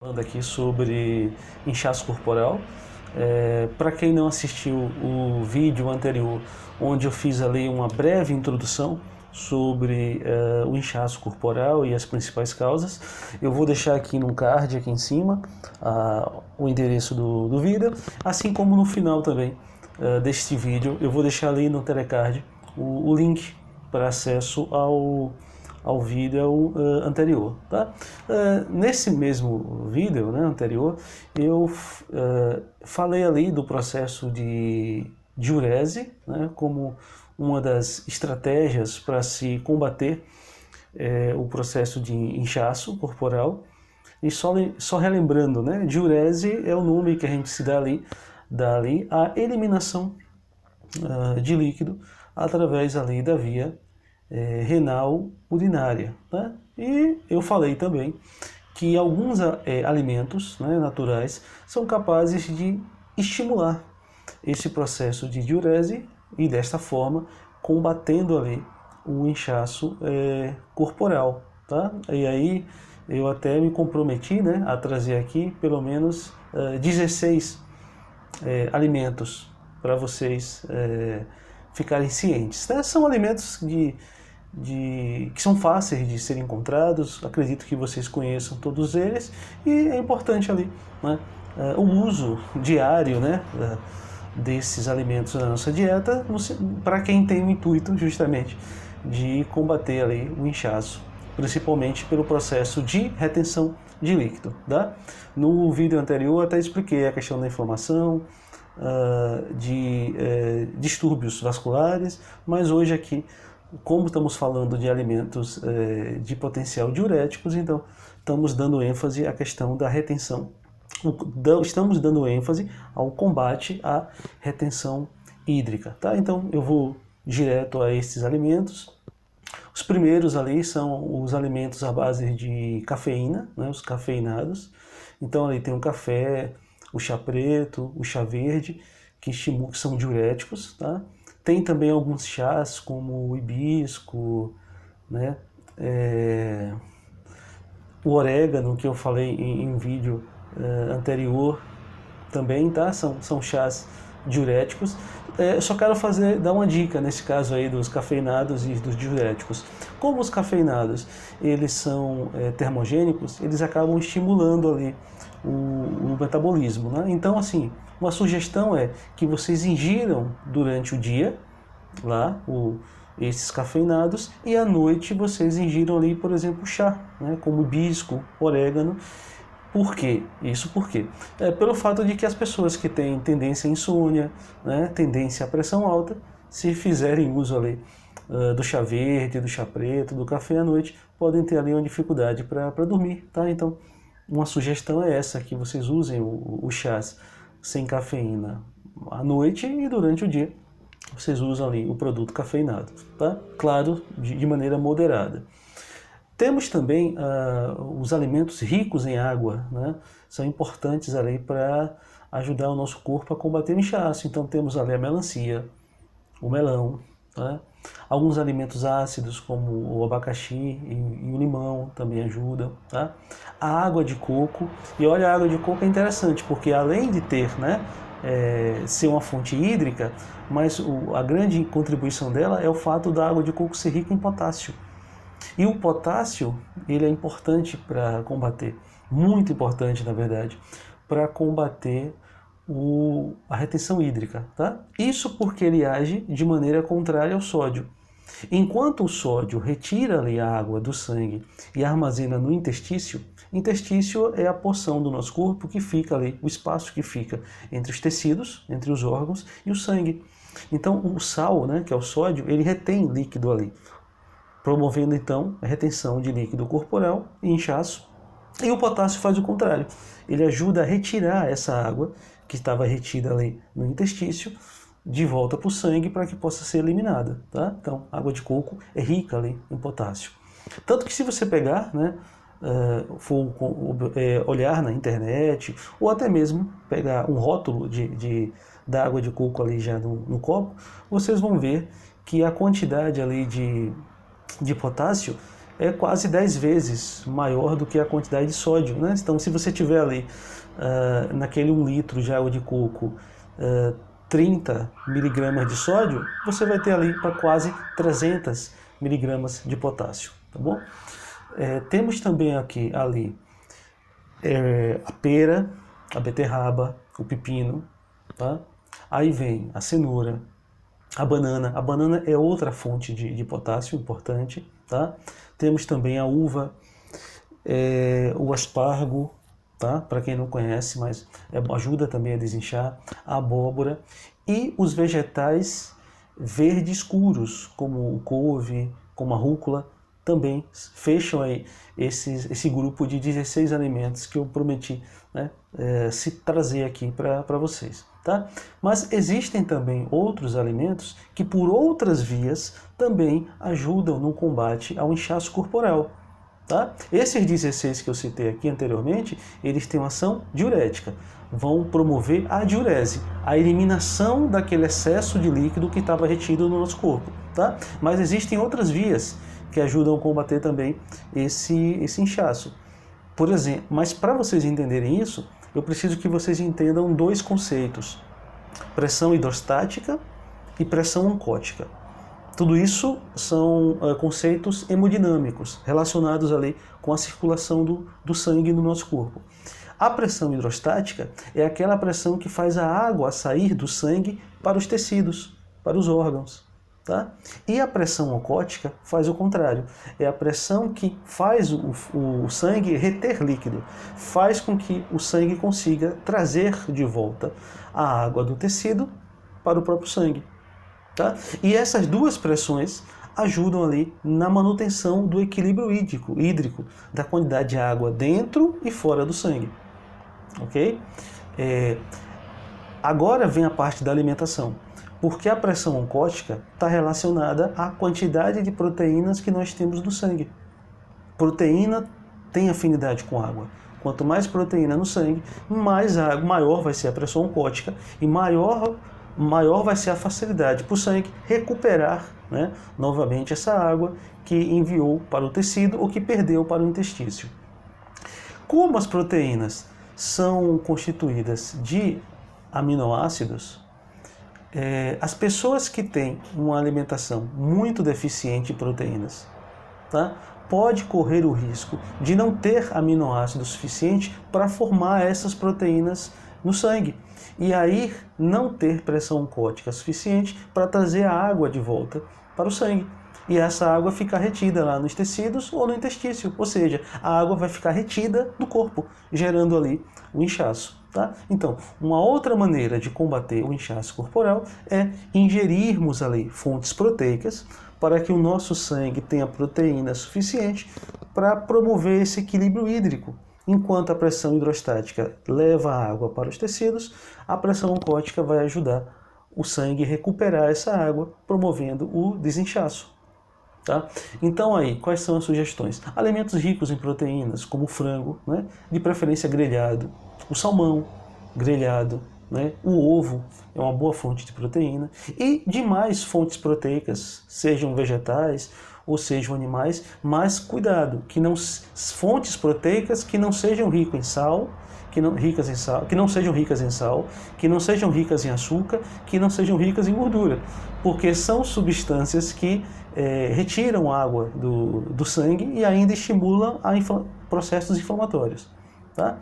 Falando aqui sobre inchaço corporal. Para quem não assistiu o vídeo anterior, onde eu fiz ali uma breve introdução sobre o inchaço corporal e as principais causas, eu vou deixar aqui no card, aqui em cima, o endereço do vídeo, assim como no final também deste vídeo, eu vou deixar ali no telecard o link para acesso ao vídeo anterior, tá? Nesse mesmo vídeo, né, anterior, eu falei ali do processo de diurese, né, como uma das estratégias para se combater o processo de inchaço corporal. E só relembrando, né, diurese é o nome que a gente se dá ali a eliminação de líquido através ali da via renal urinária. Né? E eu falei também que alguns alimentos, né, naturais são capazes de estimular esse processo de diurese e desta forma combatendo ali o inchaço corporal. Tá? E aí eu até me comprometi, né, a trazer aqui pelo menos 16 alimentos para vocês ficarem cientes. Né? São alimentos que são fáceis de serem encontrados, acredito que vocês conheçam todos eles, e é importante ali, né, o uso diário, né, desses alimentos na nossa dieta, para quem tem o intuito justamente de combater ali o inchaço, principalmente pelo processo de retenção de líquido. Tá? No vídeo anterior até expliquei a questão da inflamação, de distúrbios vasculares, mas hoje aqui, como estamos falando de alimentos de potencial diuréticos, então estamos dando ênfase à questão da retenção. Estamos dando ênfase ao combate à retenção hídrica. Tá? Então eu vou direto a esses alimentos. Os primeiros ali são os alimentos à base de cafeína, né, os cafeinados. Então ali tem o café, o chá preto, o chá verde, que são diuréticos. Tá? Tem também alguns chás, como o hibisco, né, o orégano, que eu falei em vídeo anterior também, tá? São chás diuréticos. Eu só quero dar uma dica nesse caso aí dos cafeinados e dos diuréticos. Como os cafeinados eles são termogênicos, eles acabam estimulando ali o metabolismo, né? Então, assim, uma sugestão é que vocês ingiram durante o dia lá esses cafeinados e à noite vocês ingiram ali, por exemplo, chá, né? Como hibisco, orégano. Por quê? Isso por quê? Pelo fato de que as pessoas que têm tendência à insônia, né, tendência à pressão alta, se fizerem uso ali do chá verde, do chá preto, do café à noite, podem ter ali uma dificuldade para dormir, tá? Então, uma sugestão é essa, que vocês usem os chás sem cafeína à noite e durante o dia vocês usam ali o produto cafeinado, tá? Claro, de maneira moderada. Temos também os alimentos ricos em água, né? São importantes ali para ajudar o nosso corpo a combater o inchaço. Então temos ali a melancia, o melão, né? Alguns alimentos ácidos como o abacaxi e o limão também ajudam. Tá? A água de coco, e olha, a água de coco é interessante porque além de ter, né, ser uma fonte hídrica, mas a grande contribuição dela é o fato da água de coco ser rica em potássio. E o potássio, ele é importante para combater, muito importante na verdade, para combater a retenção hídrica. Tá? Isso porque ele age de maneira contrária ao sódio. Enquanto o sódio retira ali a água do sangue e armazena no intestício, intestício é a porção do nosso corpo que fica ali, o espaço que fica entre os tecidos, entre os órgãos e o sangue. Então o sal, né, que é o sódio, ele retém líquido ali, promovendo então a retenção de líquido corporal e inchaço. E o potássio faz o contrário, ele ajuda a retirar essa água que estava retida ali no intestício de volta para o sangue para que possa ser eliminada. Tá? Então, a água de coco é rica ali em potássio. Tanto que se você pegar, né, for olhar na internet, ou até mesmo pegar um rótulo da água de coco ali já no copo, vocês vão ver que a quantidade ali de potássio é quase 10 vezes maior do que a quantidade de sódio, né? Então, se você tiver ali, naquele 1 litro de água de coco, 30 miligramas de sódio, você vai ter ali para quase 300 miligramas de potássio, tá bom? Temos também ali a pera, a beterraba, o pepino, tá? Aí vem a cenoura, a banana. A banana é outra fonte de potássio importante, tá? Temos também a uva, o aspargo, tá? Para quem não conhece, mas ajuda também a desinchar, a abóbora e os vegetais verdes escuros, como o couve, como a rúcula, também fecham aí esse grupo de 16 alimentos que eu prometi, né, se trazer aqui para vocês. Tá? Mas existem também outros alimentos que por outras vias também ajudam no combate ao inchaço corporal. Tá? Esses 16 que eu citei aqui anteriormente, eles têm uma ação diurética, vão promover a diurese, a eliminação daquele excesso de líquido que estava retido no nosso corpo. Tá? Mas existem outras vias que ajudam a combater também esse inchaço. Por exemplo, mas para vocês entenderem isso, eu preciso que vocês entendam 2 conceitos: pressão hidrostática e pressão oncótica. Tudo isso são conceitos hemodinâmicos, relacionados ali com a circulação do sangue no nosso corpo. A pressão hidrostática é aquela pressão que faz a água sair do sangue para os tecidos, para os órgãos. Tá? E a pressão oncótica faz o contrário. É a pressão que faz o sangue reter líquido, faz com que o sangue consiga trazer de volta a água do tecido para o próprio sangue. Tá? E essas 2 pressões ajudam ali na manutenção do equilíbrio hídrico, da quantidade de água dentro e fora do sangue. Ok? Agora vem a parte da alimentação. Porque a pressão oncótica está relacionada à quantidade de proteínas que nós temos no sangue. Proteína tem afinidade com água. Quanto mais proteína no sangue, mais água, maior vai ser a pressão oncótica e maior vai ser a facilidade para o sangue recuperar, né, novamente essa água que enviou para o tecido ou que perdeu para o intestino. Como as proteínas são constituídas de aminoácidos, as pessoas que têm uma alimentação muito deficiente em proteínas, tá, pode correr o risco de não ter aminoácido suficiente para formar essas proteínas no sangue. E aí não ter pressão oncótica suficiente para trazer a água de volta para o sangue. E essa água fica retida lá nos tecidos ou no intestino, ou seja, a água vai ficar retida no corpo, gerando ali o inchaço. Tá? Então, uma outra maneira de combater o inchaço corporal é ingerirmos ali fontes proteicas para que o nosso sangue tenha proteína suficiente para promover esse equilíbrio hídrico. Enquanto a pressão hidrostática leva a água para os tecidos, a pressão oncótica vai ajudar o sangue a recuperar essa água, promovendo o desinchaço. Tá? Então aí, quais são as sugestões? Alimentos ricos em proteínas, como o frango, né? De preferência grelhado, o salmão grelhado, né? O ovo é uma boa fonte de proteína, e demais fontes proteicas, sejam vegetais ou sejam animais, mas cuidado, que não fontes proteicas que não sejam ricas em sal, que não sejam ricas em sal, que não sejam ricas em açúcar, que não sejam ricas em gordura, porque são substâncias que retiram água do sangue e ainda estimulam processos inflamatórios. Tá?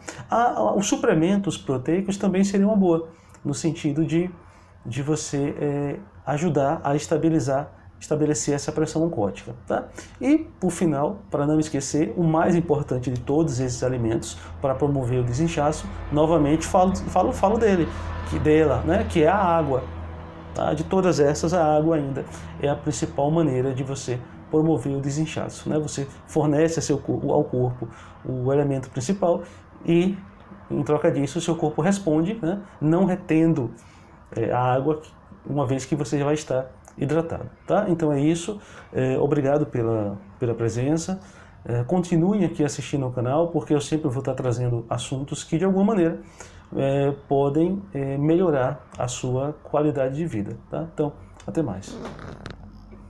Os suplementos proteicos também seriam uma boa, no sentido de você ajudar a estabelecer essa pressão oncótica. Tá? E, por final, para não esquecer, o mais importante de todos esses alimentos para promover o desinchaço, novamente falo dela, né, que é a água. Tá? De todas essas, a água ainda é a principal maneira de você promover o desinchaço. Né? Você fornece ao corpo o elemento principal e, em troca disso, o seu corpo responde, né, não retendo a água, uma vez que você já vai estar hidratado. Tá? Então é isso. Obrigado pela presença. Continuem aqui assistindo ao canal, porque eu sempre vou estar trazendo assuntos que, de alguma maneira, podem melhorar a sua qualidade de vida. Tá? Então, até mais.